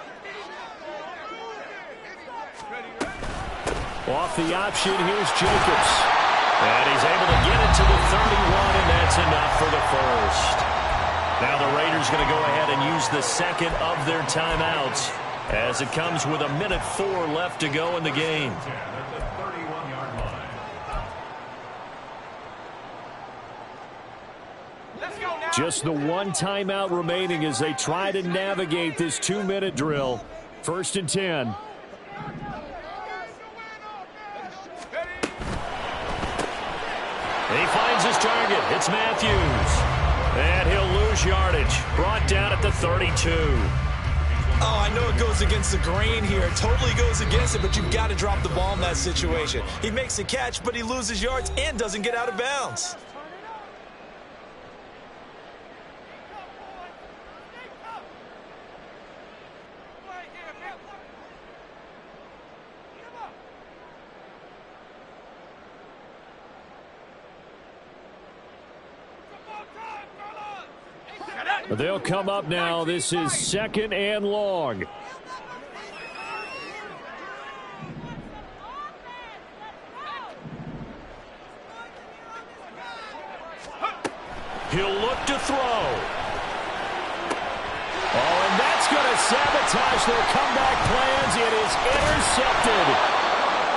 Off the option, here's Jacobs. And he's able to get it to the 31, and that's enough for the 1st. Now the Raiders going to go ahead and use the 2nd of their timeouts as it comes with 1:04 left to go in the game. Just the one timeout remaining as they try to navigate this 2-minute drill. 1st and 10. He finds his target. It's Matthews. And he'll lose yardage. Brought down at the 32. Oh, I know it goes against the grain here. It totally goes against it, but you've got to drop the ball in that situation. He makes the catch, but he loses yards and doesn't get out of bounds. They'll come up now. This is 2nd and long. He'll look to throw. Oh, and that's going to sabotage their comeback plans. It is intercepted.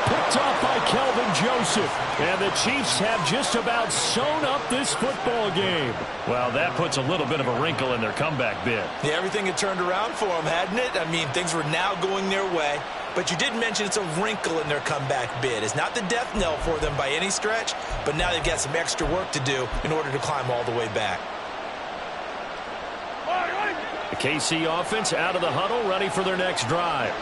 Picked off by Kelvin Joseph. And the Chiefs have just about sewn up this football game. Well, that puts a little bit of a wrinkle in their comeback bid. Yeah, everything had turned around for them, hadn't it? I mean, things were now going their way. But you did mention it's a wrinkle in their comeback bid. It's not the death knell for them by any stretch, but now they've got some extra work to do in order to climb all the way back. The KC offense out of the huddle, ready for their next drive.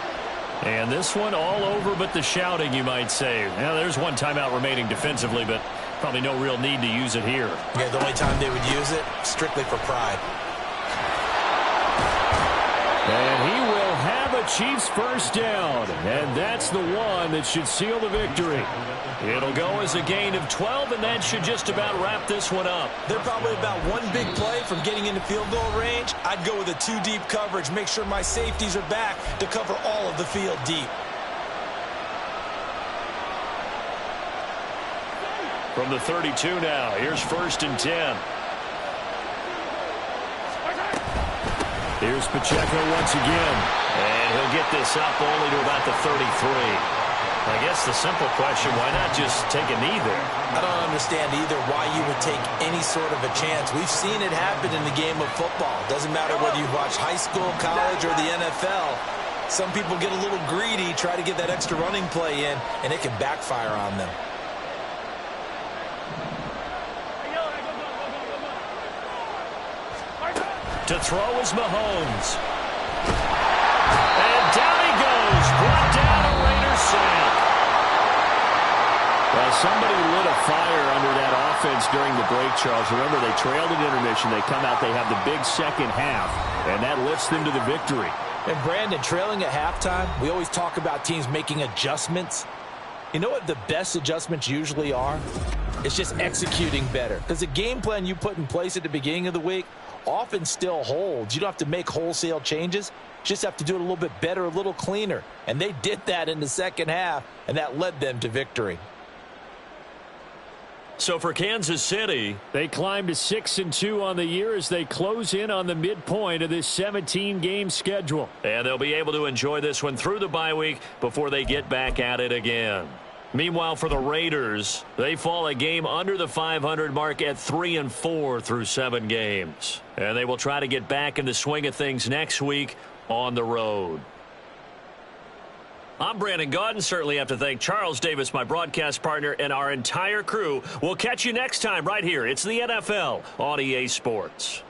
And this one all over but the shouting, you might say. Now, there's one timeout remaining defensively, but probably no real need to use it here. Yeah, the only time they would use it, strictly for pride. And he will have a Chiefs first down, and that's the one that should seal the victory. It'll go as a gain of 12, and that should just about wrap this one up. They're probably about one big play from getting into field goal range. I'd go with a 2-deep coverage, make sure my safeties are back to cover all of the field deep. From the 32 now, here's 1st and 10. Here's Pacheco once again. And he'll get this up only to about the 33. I guess the simple question, why not just take a knee there? I don't understand either why you would take any sort of a chance. We've seen it happen in the game of football. Doesn't matter whether you watch high school, college, or the NFL. Some people get a little greedy, try to get that extra running play in, and it can backfire on them. To throw is Mahomes. And down he goes. Brought down a Raiders sack. Well, somebody lit a fire under that offense during the break, Charles. Remember, they trailed at intermission. They come out, they have the big second half, and that lifts them to the victory. And Brandon, trailing at halftime, we always talk about teams making adjustments. You know what the best adjustments usually are? It's just executing better. Because the game plan you put in place at the beginning of the week often still holds. You don't have to make wholesale changes. You just have to do it a little bit better, a little cleaner. And they did that in the second half, and that led them to victory. So for Kansas City, they climb to 6-2 on the year as they close in on the midpoint of this 17-game schedule. And they'll be able to enjoy this one through the bye week before they get back at it again. Meanwhile, for the Raiders, they fall a game under the 500 mark at 3-4 through 7 games. And they will try to get back in the swing of things next week on the road. I'm Brandon Gaudin. Certainly have to thank Charles Davis, my broadcast partner, and our entire crew. We'll catch you next time right here. It's the NFL on EA Sports.